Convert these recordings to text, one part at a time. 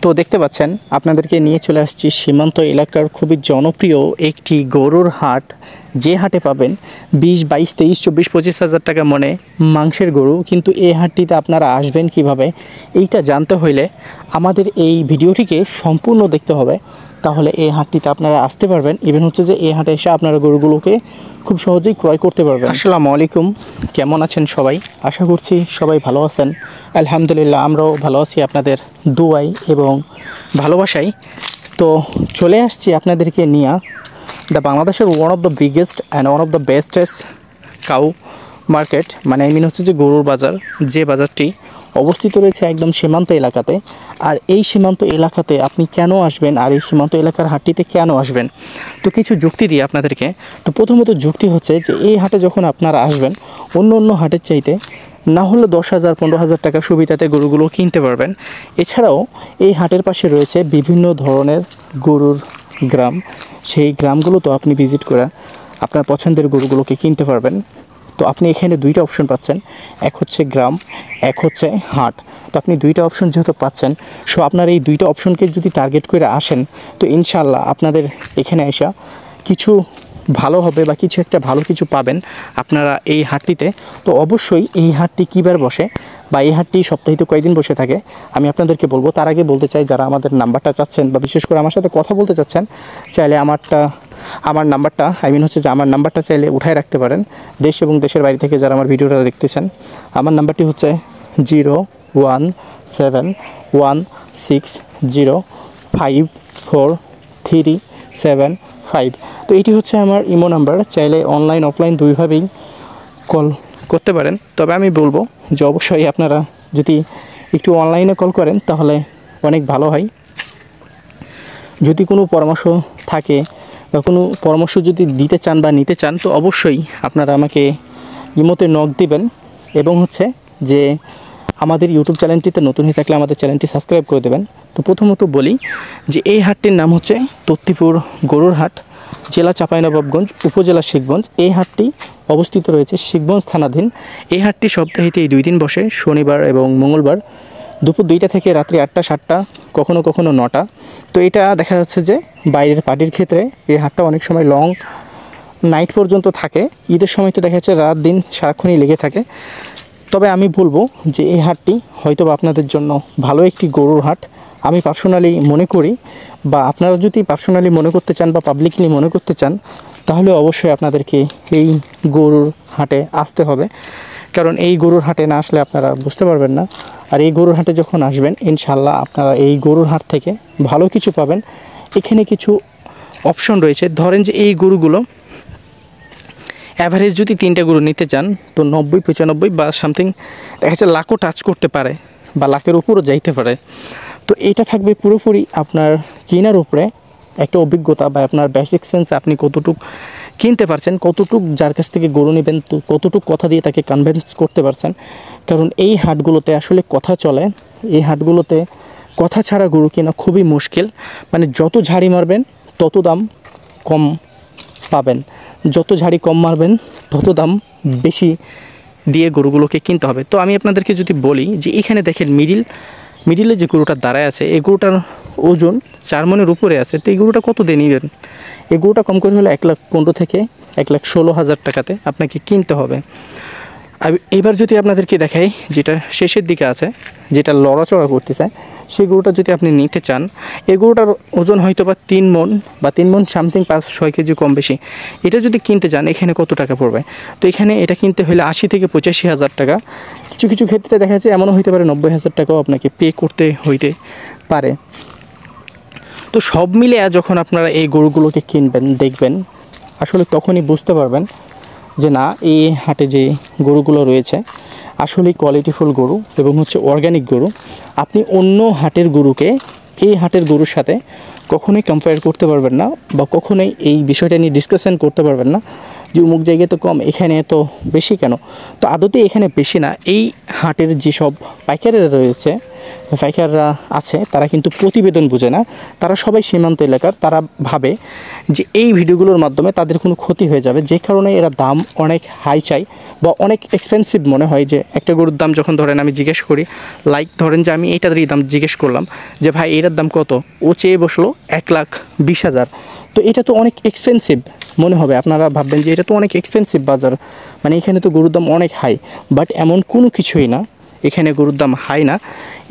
তো দেখতে পাচ্ছেন আপনাদেরকে নিয়ে চলে আসছি সীমান্ত এলাকার খুবই জনপ্রিয় একটি গরুর হাট, যে হাটে পাবেন 20, 22, 23, 24, 25 হাজার টাকা মনে মাংসের গরু। কিন্তু এই হাটটিতে আপনারা আসবেন কিভাবে এইটা জানতে হইলে আমাদের এই ভিডিওটিকে সম্পূর্ণ দেখতে হবে, তাহলে এই হাটটিতে আপনারা আসতে পারবেন। ইভেন হচ্ছে যে এই হাটে এসে আপনারা গরুগুলোকে খুব সহজেই ক্রয় করতে পারবেন। আসসালামু আলাইকুম, কেমন আছেন সবাই? আশা করছি সবাই ভালো আছেন। আলহামদুলিল্লাহ, আমরাও ভালো আছি আপনাদের দুয়াই এবং ভালোবাসাই। তো চলে আসছি আপনাদেরকে নিয়ে বাংলাদেশের one of the biggest and one of the bestest cow market, মানে আই মিন হচ্ছে যে গরুর বাজার, যে বাজারটি অবস্থিত রয়েছে একদম সীমান্ত এলাকাতে। আর এই সীমান্ত এলাকাতে আপনি কেন আসবেন, আর এই সীমান্ত এলাকার হাটটিতে কেন আসবেন, তো কিছু যুক্তি দিই আপনাদেরকে। তো প্রথমত যুক্তি হচ্ছে যে এই হাটে যখন আপনারা আসবেন, অন্য হাটের চাইতে না হলে 10,000, 15,000 টাকা সুবিধাতে গরুগুলো কিনতে পারবেন। এছাড়াও এই হাটের পাশে রয়েছে বিভিন্ন ধরনের গরুর গ্রাম, সেই গ্রামগুলোতেও আপনি ভিজিট করে আপনার পছন্দের গরুগুলোকে কিনতে পারবেন। তো আপনি এখানে দুইটা অপশন পাচ্ছেন, এক হচ্ছে গ্রাম, এক হচ্ছে হাট। তো আপনি দুইটা অপশন যেহেতু পাচ্ছেন, সো আপনার এই দুইটা অপশনকে যদি টার্গেট করে আসেন, তো ইনশাআল্লাহ আপনাদের এখানে এসে কিছু ভালো হবে বা কিছু একটা ভালো কিছু পাবেন আপনারা এই হাটটিতে। তো অবশ্যই এই হাটটি কীবার বসে বা এই হাটটি সপ্তাহে কয়েকদিন বসে থাকে আমি আপনাদেরকে বলবো। তার আগে বলতে চাই, যারা আমাদের নাম্বারটা চাচ্ছেন বা বিশেষ করে আমার সাথে কথা বলতে চাচ্ছেন, চাইলে আমার নাম্বারটা আই মিন হচ্ছে যে আমার নাম্বারটা চাইলে উঠায় রাখতে পারেন। দেশ এবং দেশের বাইরে থেকে যারা আমার ভিডিওটা দেখতেছেন, আমার নাম্বারটি হচ্ছে 01716054375। তো এটি হচ্ছে আমার ইমো নাম্বার, চাইলে অনলাইন অফলাইন দুইভাবেই কল করতে পারেন। তবে আমি বলবো যে অবশ্যই আপনারা যদি একটু অনলাইনে কল করেন তাহলে অনেক ভালো হয়। যদি কোনো পরামর্শ থাকে বা কোনো পরামর্শ যদি দিতে চান বা নিতে চান, তো অবশ্যই আপনারা আমাকে ইমোতে নক দিবেন। এবং হচ্ছে যে আমাদের ইউটিউব চ্যানেলটিতে নতুন হয়ে থাকলে আমাদের চ্যানেলটি সাবস্ক্রাইব করে দেবেন। তো প্রথমত বলি যে এই হাটটির নাম হচ্ছে তত্তিপুর গরুর হাট, জেলা চাঁপাইনবাবগঞ্জ, উপজেলা শিখগঞ্জ। এই হাটটি অবস্থিত রয়েছে শিখগঞ্জ থানাধীন। এই হাটটি সপ্তাহে 2 দিন বসে, শনিবার এবং মঙ্গলবার দুপুর 2টা থেকে রাত্রি 8টা, 7টা, কখনো 9টা। তো এটা দেখা যাচ্ছে যে বাইরের পার্টির ক্ষেত্রে এই হাটটা অনেক সময় লং নাইট পর্যন্ত থাকে। ঈদের সময় তো দেখা যাচ্ছে রাত দিন সারাক্ষণই লেগে থাকে। তবে আমি বলবো যে এই হাটটি হয়তো আপনাদের জন্য ভালো একটি গরুর হাট আমি পার্সোনালি মনে করি। বা আপনারা যদি পার্সোনালি মনে করতে চান বা পাবলিকলি মনে করতে চান, তাহলে অবশ্যই আপনাদেরকে এই গরুর হাটে আসতে হবে। কারণ এই গরুর হাটে না আসলে আপনারা বুঝতে পারবেন না। আর এই গরুর হাটে যখন আসবেন, ইনশাআল্লাহ আপনারা এই গরুর হাট থেকে ভালো কিছু পাবেন। এখানে কিছু অপশন রয়েছে। ধরেন যে এই গরুগুলো অ্যাভারেজ যদি 3টা গরু নিতে চান, তো 90, 95 বা সামথিং দেখা যাচ্ছে লাখও টাচ করতে পারে বা লাখের উপরও যাইতে পারে। তো এটা থাকবে পুরোপুরি আপনার কেনার উপরে একটা অভিজ্ঞতা বা আপনার বেসিক সেন্স, আপনি কতটুক কিনতে পারছেন, কতটুক যার কাছ থেকে গরু নেবেন, তো কতটুক কথা দিয়ে তাকে কনভিন্স করতে পারছেন। কারণ এই হাটগুলোতে আসলে কথা চলে। এই হাটগুলোতে কথা ছাড়া গরু কেনা খুবই মুশকিল। মানে যত ঝাড়ি মারবেন তত দাম কম পাবেন, যত ঝাড়ি কম মারবেন তত দাম বেশি দিয়ে গরুগুলোকে কিনতে হবে। তো আমি আপনাদেরকে যদি বলি যে এখানে দেখেন মিডিলে যে গরুটা দাঁড়ায় আছে, এই গরুটার ওজন 4 মণের উপরে আছে। তো এই গরুটা কত দিয়ে নেবেন? এই গরুটা কম করে হলে 1,15,000 থেকে 1,16,000 টাকাতে আপনাকে কিনতে হবে। এবার যদি আপনাদেরকে দেখাই, যেটা শেষের দিকে আছে, যেটা লড়াচড়া করতেছে, সেই গরুটা যদি আপনি নিতে চান, এই গরুটার ওজন হয়তো বা 3 মণ বা 3 মণ সামথিং, 5-6 কেজি কম বেশি। এটা যদি কিনতে চান, এখানে কত টাকা পড়বে? তো এখানে এটা কিনতে হলে 80 থেকে 85,000 টাকা, কিছু ক্ষেত্রে দেখা যাচ্ছে এমনও হইতে পারে 90,000 টাকাও আপনাকে পে করতে হইতে পারে। তো সব মিলে যখন আপনারা এই গরুগুলোকে কিনবেন, দেখবেন আসলে তখনই বুঝতে পারবেন যে না, এই হাটে যে গরুগুলো রয়েছে আসলেই কোয়ালিটিফুল গরু এবং হচ্ছে অর্গানিক গরু। আপনি অন্য হাটের গরুকে এই হাটের গরুর সাথে কখনোই কম্পেয়ার করতে পারবেন না, বা কখনোই এই বিষয়টা নিয়ে ডিসকাশন করতে পারবেন না যে অমুক জায়গায় তো কম, এখানে এত বেশি কেন। তো আদতে এখানে বেশি না। এই হাটের যেসব পাইকারেরা রয়েছে পাইকাররা আছে তারা কিন্তু প্রতিবেদন বোঝে না, তারা সবাই সীমান্ত এলাকার, তারা ভাবে যে এই ভিডিওগুলোর মাধ্যমে তাদের কোনো ক্ষতি হয়ে যাবে, যে কারণে এরা দাম অনেক হাই চাই বা অনেক এক্সপেন্সিভ মনে হয়। যে একটা গরুর দাম যখন ধরেন আমি জিজ্ঞেস করি, লাইক ধরেন যে আমি এইটারই দাম জিজ্ঞেস করলাম যে ভাই এটার দাম কত, ও চেয়ে বসলো 1,20,000, তো এটা তো অনেক এক্সপেন্সিভ মনে হবে, আপনারা ভাববেন যে এটা তো অনেক এক্সপেন্সিভ বাজার, মানে এখানে তো গরুর দাম অনেক হাই, বাট এমন কোনো কিছুই না, এখানে গরুর দাম হাই না,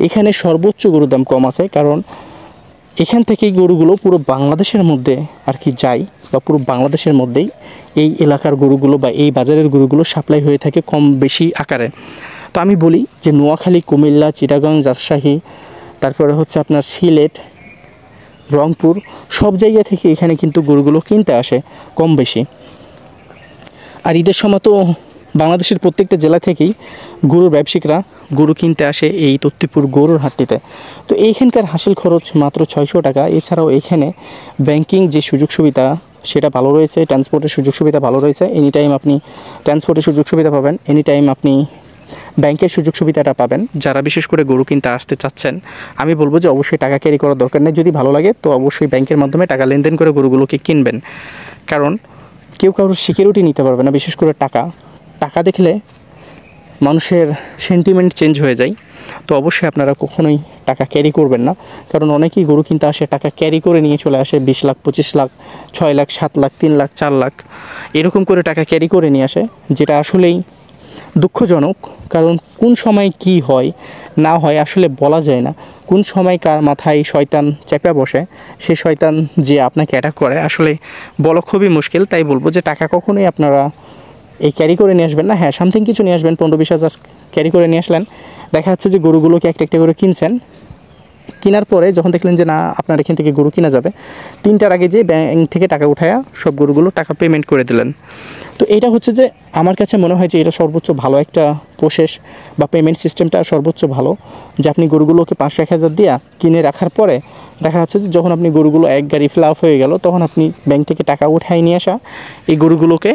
এখানে সর্বোচ্চ গরুর দাম কম আছে। কারণ এখান থেকেই গরুগুলো পুরো বাংলাদেশের মধ্যে আর কি যায়, বা পুরো বাংলাদেশের মধ্যেই এই এলাকার গরুগুলো বা এই বাজারের গরুগুলো সাপ্লাই হয়ে থাকে কম বেশি আকারে। তো আমি বলি যে নোয়াখালী, কুমিল্লা, চিটাগাং, রাজশাহী, তারপরে হচ্ছে আপনার সিলেট, রংপুর, সব জায়গা থেকে এখানে কিন্তু গরুগুলো কিনতে আসে কম বেশি। আর ঈদের সময় তো বাংলাদেশের প্রত্যেকটা জেলা থেকেই গরুর ব্যবসায়িকরা গরু কিনতে আসে এই তত্ত্বপুর গরুর হাটটিতে। তো এইখানকার হাসিল খরচ মাত্র 600 টাকা। এছাড়াও এখানে ব্যাংকিং যে সুযোগ সুবিধা সেটা ভালো রয়েছে, ট্রান্সপোর্টের সুযোগ সুবিধা ভালো রয়েছে, এনি টাইম আপনি ট্রান্সপোর্টের সুযোগ সুবিধা পাবেন, এনি টাইম আপনি ব্যাংকের সুযোগ সুবিধাটা পাবেন। যারা বিশেষ করে গরু কিনতে আসতে চাচ্ছেন, আমি বলবো যে অবশ্যই টাকা ক্যারি করার দরকার নেই, যদি ভালো লাগে তো অবশ্যই ব্যাংকের মাধ্যমে টাকা লেনদেন করে গরুগুলোকে কিনবেন। কারণ কেউ কারোর সিকিউরিটি নিতে পারবে না, বিশেষ করে টাকা দেখলে মানুষের সেন্টিমেন্ট চেঞ্জ হয়ে যায়। তো অবশ্যই আপনারা কখনোই টাকা ক্যারি করবেন না, কারণ অনেকেই গরু কিনতে আসে টাকা ক্যারি করে নিয়ে চলে আসে 20 লাখ, 25 লাখ, 6 লাখ, 7 লাখ, 3 লাখ, 4 লাখ এরকম করে টাকা ক্যারি করে নিয়ে আসে, যেটা আসলেই দুঃখজনক। কারণ কোন সময় কি হয় না হয় আসলে বলা যায় না, কোন সময় কার মাথায় শয়তান চেপে বসে, সে শয়তান যে আপনাকে অ্যাটাক করে আসলে বলা খুবই মুশকিল। তাই বলবো যে টাকা কখনোই আপনারা এই ক্যারি করে নিয়ে আসবেন না। হ্যাঁ, সামথিং কিছু নিয়ে আসবেন, 15-20 হাজার ক্যারি করে নিয়ে আসলেন, দেখা যাচ্ছে যে গরুগুলোকে একটা একটা করে কিনছেন, কেনার পরে যখন দেখলেন যে না আপনার এখান থেকে গরু কিনা যাবে, 3টার আগে যে ব্যাংক থেকে টাকা উঠায়া সব গরুগুলো টাকা পেমেন্ট করে দিলেন। তো এটা হচ্ছে যে আমার কাছে মনে হয় যে এটা সর্বোচ্চ ভালো একটা প্রসেস বা পেমেন্ট সিস্টেমটা সর্বোচ্চ ভালো, যে আপনি গরুগুলোকে 500-1000 দিয়া কিনে রাখার পরে দেখা যাচ্ছে যে যখন আপনি গরুগুলো এক গাড়ি ফিল আপ হয়ে গেল, তখন আপনি ব্যাংক থেকে টাকা উঠাই নিয়ে আসা এই গরুগুলোকে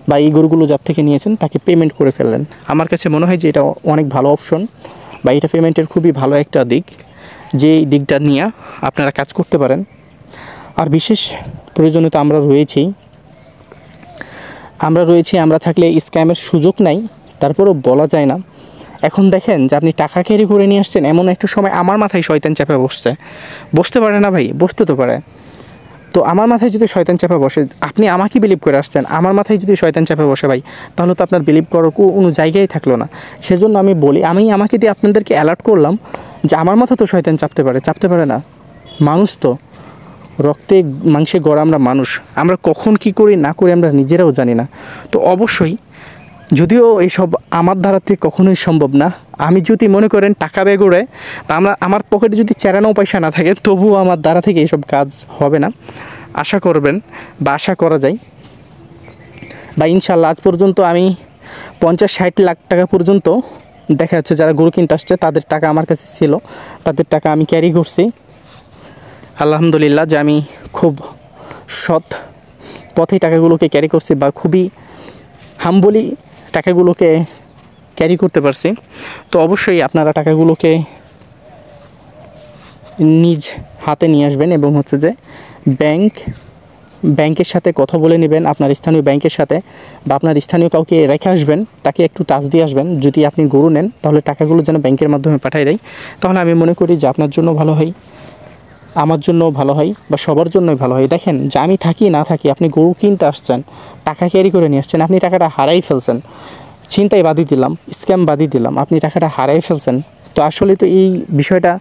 বা এই গরুগুলো যার থেকে নিয়েছেন তাকে পেমেন্ট করে ফেললেন। আমার কাছে মনে হয় যে এটা অনেক ভালো অপশন বা এটা পেমেন্টের খুবই ভালো একটা দিক, যেই দিকটা নিয়ে আপনারা কাজ করতে পারেন। আর বিশেষ প্রয়োজনীয়তা আমরা রয়েছি, আমরা থাকলে স্ক্যামের সুযোগ নাই, তারপরেও বলা যায় না। এখন দেখেন যে আপনি টাকা ক্যারি করে নিয়ে আসছেন, এমন একটা সময় আমার মাথায় শয়তান চাপে বসতে পারে না ভাই, বসতে তো পারে। তো আমার মাথায় যদি শয়তান চাপে বসে, আপনি আমাকে বিলিভ করে আসছেন, আমার মাথায় যদি শয়তান চাপে বসে ভাই, তাহলে তো আপনার বিলিভ করার কোনো জায়গায় থাকলো না। সেজন্য আমি বলি, আমাকে দিয়ে আপনাদেরকে অ্যালার্ট করলাম যে আমার মাথা তো শয়তান চাপতে পারে না। মানুষ তো রক্তে মাংসে গড়া আমরা মানুষ, আমরা কখন কি করি না করি আমরা নিজেরাও জানি না। তো অবশ্যই, যদিও এইসব আমার দ্বারা থেকে কখনোই সম্ভব না, আমি যদি মনে করেন টাকা বেগড়ে বা আমার পকেটে যদি 4 পয়সা না থাকে, তবুও আমার দ্বারা থেকে এইসব কাজ হবে না। আশা করবেন বা আশা করা যায়, বা ইনশাল্লাহ আজ পর্যন্ত আমি 50-60 লাখ টাকা পর্যন্ত দেখা যাচ্ছে যারা গরু কিনতে আসছে তাদের টাকা আমার কাছে ছিল, তাদের টাকা আমি ক্যারি করছি। আলহামদুলিল্লাহ যে আমি খুব সৎ পথে টাকাগুলোকে ক্যারি করছি বা খুবই হাম্বলি টাকাগুলোকে ক্যারি করতে পারছি। তো অবশ্যই আপনারা টাকাগুলোকে নিজ হাতে নিয়ে আসবেন এবং হচ্ছে যে ব্যাংকের সাথে কথা বলে নেবেন, আপনার স্থানীয় ব্যাংকের সাথে বা আপনার স্থানীয় কাউকে রেখে আসবেন, তাকে একটু টাচ দিয়ে আসবেন। যদি আপনি গরু নেন তাহলে টাকাগুলো যেন ব্যাংকের মাধ্যমে পাঠিয়ে দেয়, তাহলে আমি মনে করি যে আপনার জন্য ভালো হয়, আমার জন্য ভালো হয় বা সবার জন্যই ভালো হয়। দেখেন যে আমি থাকি না থাকি, আপনি গরু কিনতে আসছেন, টাকা ক্যারি করে নিয়ে আসছেন, আপনি টাকাটা হারাই ফেলছেন, ছিনতাই বাদই দিলাম, স্ক্যাম বাদই দিলাম, আপনি টাকাটা হারাই ফেলছেন। তো আসলে তো এই বিষয়টা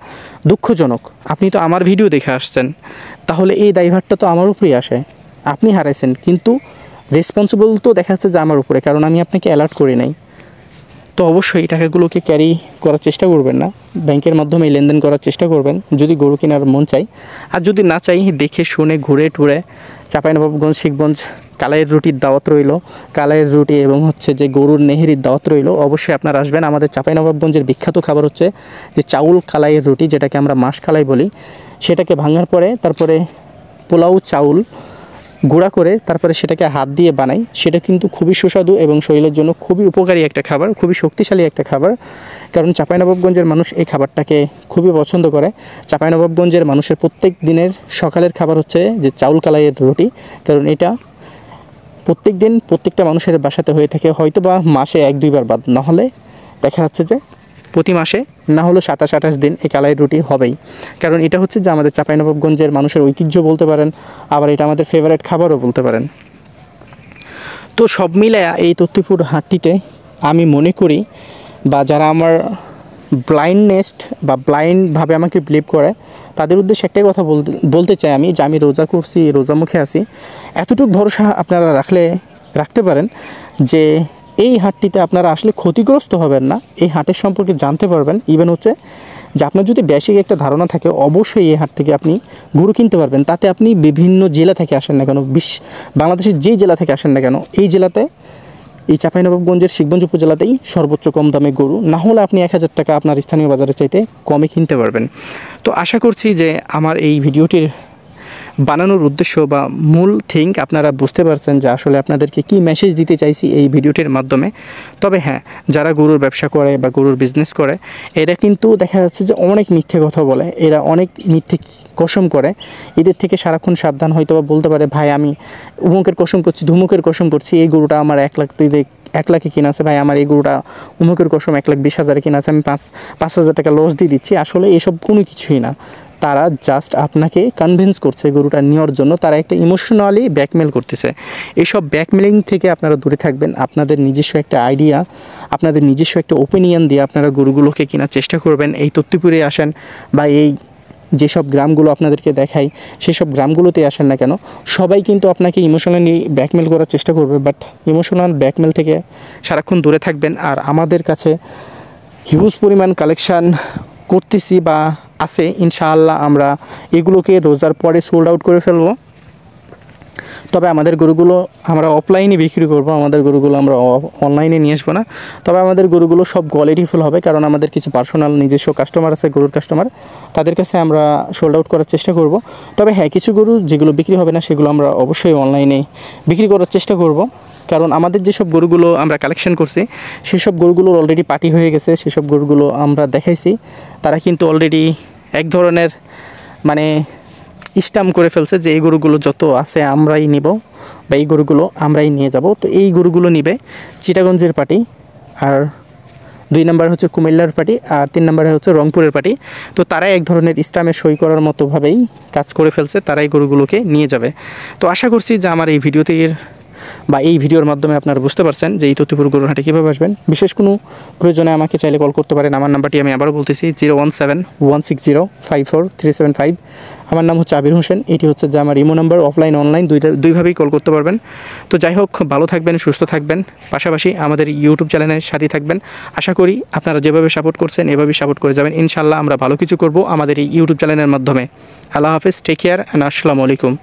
দুঃখজনক। আপনি তো আমার ভিডিও দেখে আসছেন, তাহলে এই দায়ভারটা তো আমার উপরেই আসে। আপনি হারাইছেন, কিন্তু রেসপন্সিবল তো দেখা যাচ্ছে যে আমার উপরে, কারণ আমি আপনাকে অ্যালার্ট করি নাই। তো অবশ্যই এই টাকাগুলোকে ক্যারি করার চেষ্টা করবেন না, ব্যাংকের মাধ্যমে লেনদেন করার চেষ্টা করবেন যদি গরু কেনার মন চাই। আর যদি না চাই, দেখে শুনে ঘুরে টুরে চাঁপাইনবাবগঞ্জ, শিখগঞ্জ কালাইয়ের রুটির দাওয়াত রইল, কালাইয়ের রুটি এবং হচ্ছে যে গরুর নেহেরির দাওয়াত রইল। অবশ্যই আপনারা আসবেন। আমাদের চাঁপাইনবাবগঞ্জের বিখ্যাত খাবার হচ্ছে যে চাউল কালাইয়ের রুটি, যেটাকে আমরা মাস কালাই বলি। সেটাকে ভাঙার পরে তারপরে পোলাও চাউল গুঁড়া করে তারপরে সেটাকে হাত দিয়ে বানাই, সেটা কিন্তু খুবই সুস্বাদু এবং শরীরের জন্য খুবই উপকারী একটা খাবার, খুবই শক্তিশালী একটা খাবার। কারণ চাঁপাইনবাবগঞ্জের মানুষ এই খাবারটাকে খুবই পছন্দ করে। চাঁপাইনবাবগঞ্জের মানুষের প্রত্যেক দিনের সকালের খাবার হচ্ছে যে চাউল কালাইয়ের রুটি, কারণ এটা প্রত্যেক দিন প্রত্যেকটা মানুষের বাসাতে হয়ে থাকে, হয়তো বা মাসে 1-2 বার বাদ, নাহলে দেখা যাচ্ছে যে প্রতি মাসে না হলেও 27-28 দিন এই কালাইয়ের রুটি হবেই। কারণ এটা হচ্ছে যে আমাদের চাঁপাইনবাবগঞ্জের মানুষের ঐতিহ্য বলতে পারেন, আবার এটা আমাদের ফেভারিট খাবারও বলতে পারেন। তো সব মিলায়া এই তত্ত্বপুর হাটটিতে আমি মনে করি, বা যারা আমার ব্লাইন্ডভাবে আমাকে বিলিভ করে, তাদের উদ্দেশ্যে একটাই কথা বলতে চাই আমি, যে আমি রোজা করছি, রোজা মুখে আছি, এতটুকু ভরসা আপনারা রাখতে পারেন যে এই হাটটিতে আপনারা আসলে ক্ষতিগ্রস্ত হবেন না। এই হাটের সম্পর্কে জানতে পারবেন, ইভেন হচ্ছে যে আপনার যদি বেসিক একটা ধারণা থাকে, অবশ্যই এই হাট থেকে আপনি গরু কিনতে পারবেন। তাতে আপনি বিভিন্ন জেলা থেকে আসেন না কেন, বাংলাদেশের যেই জেলা থেকে আসেন না কেন, এই জেলাতে, এই চাঁপাইনবাবগঞ্জের শিবগঞ্জ উপজেলাতেই সর্বোচ্চ কম দামে গরু, না হলে আপনি 1000 টাকা আপনার স্থানীয় বাজারের চাইতে কমে কিনতে পারবেন। তো আশা করছি যে আমার এই ভিডিওটির বানানোর উদ্দেশ্য বা মূল থিঙ্ক আপনারা বুঝতে পারছেন, যে আসলে আপনাদেরকে কি মেসেজ দিতে চাইছি এই ভিডিওটির মাধ্যমে। তবে হ্যাঁ, যারা গরুর ব্যবসা করে বা গরুর বিজনেস করে, এরা কিন্তু দেখা যাচ্ছে যে অনেক মিথ্যে কথা বলে, এরা অনেক মিথ্যে কসম করে। এদের থেকে সারাক্ষণ সাবধান। হয়তো বা বলতে পারে, ভাই আমি উমুকের কসম করছি, ধুমুকের কসম করছি, এই গরুটা আমার 1 লাখে কিনা আছে, ভাই আমার এই গরুটা উমুকের কসম 1,20,000 কিনা আছে, আমি 5,000 টাকা লস দিয়ে দিচ্ছি। আসলে এসব কোনো কিছুই না। তারা জাস্ট আপনাকে কনভিন্স করছে গরুটা নেওয়ার জন্য, তারা একটা ইমোশনালি ব্ল্যাকমেল করতেছে। এইসব ব্ল্যাকমেলিং থেকে আপনারা দূরে থাকবেন। আপনাদের নিজস্ব একটা আইডিয়া, আপনাদের নিজস্ব একটা ওপিনিয়ন দিয়ে আপনারা গরুগুলোকে কেনার চেষ্টা করবেন। এই তত্ত্বপুরে আসেন বা এই যেসব গ্রামগুলো আপনাদেরকে দেখাই, সেসব গ্রামগুলোতে আসেন না কেন, সবাই কিন্তু আপনাকে ইমোশনালি ব্ল্যাকমেল করার চেষ্টা করবে। বাট ইমোশনাল ব্ল্যাকমেল থেকে সারাক্ষণ দূরে থাকবেন। আর আমাদের কাছে হিউজ পরিমাণ কালেকশান করতেছি বা আছে, ইনশাআল্লাহ আমরা এগুলোকে রোজার পরে সোল্ড আউট করে ফেলবো। তবে আমাদের গরুগুলো আমরা অফলাইনে বিক্রি করব, আমাদের গরুগুলো আমরা অনলাইনে নিয়ে আসবো না। তবে আমাদের গরুগুলো সব কোয়ালিটিফুল হবে, কারণ আমাদের কিছু পার্সোনাল নিজস্ব কাস্টমার আছে, গরুর কাস্টমার, তাদের কাছে আমরা সোল্ড আউট করার চেষ্টা করব। তবে হ্যাঁ, কিছু গরু যেগুলো বিক্রি হবে না, সেগুলো আমরা অবশ্যই অনলাইনে বিক্রি করার চেষ্টা করব। কারণ আমাদের যেসব গরুগুলো আমরা কালেকশন করছি, সেসব গরুগুলোর অলরেডি পার্টি হয়ে গেছে, সেসব গরুগুলো আমরা দেখাইছি। তারা কিন্তু অলরেডি এক ধরনের মানে স্টাম্প করে ফেলছে যে এই গরুগুলো যত আছে আমরাই নিব, বা এই গরুগুলো আমরাই নিয়ে যাব। তো এই গরুগুলো নিবে চিটাগঞ্জের পার্টি, আর 2 নম্বর হচ্ছে কুমিল্লার পার্টি, আর 3 নম্বরে হচ্ছে রংপুরের পার্টি। তো তারাই এক ধরনের স্টাম্পে সই করার মতোভাবেই কাজ করে ফেলছে, তারাই গরুগুলোকে নিয়ে যাবে। তো আশা করছি যে আমার এই ভিডিওর মাধ্যমে আপনারা বুঝতে পারছেন যে এই তত্ত্বপুর গরুর হাটে কীভাবে আসবেন। বিশেষ কোনো প্রয়োজনে আমাকে চাইলে কল করতে পারেন। আমার নাম্বারটি আমি আবারও বলতেছি, 017-160-54375। আমার নাম হচ্ছে আবির হোসেন। এটি হচ্ছে যে আমার ইমো নাম্বার, অফলাইন অনলাইন দুইভাবেই কল করতে পারবেন। তো যাই হোক, ভালো থাকবেন, সুস্থ থাকবেন, পাশাপাশি আমাদের ইউটিউব চ্যানেলের সাথে থাকবেন। আশা করি আপনারা যেভাবে সাপোর্ট করছেন এভাবেই সাপোর্ট করে যাবেন। ইনশাআল্লাহ আমরা ভালো কিছু করব আমাদের এই ইউটিউব চ্যানেলের মাধ্যমে। আল্লাহ হাফেজ, টেক কেয়ার অ্যান্ড আসসালামু আলাইকুম।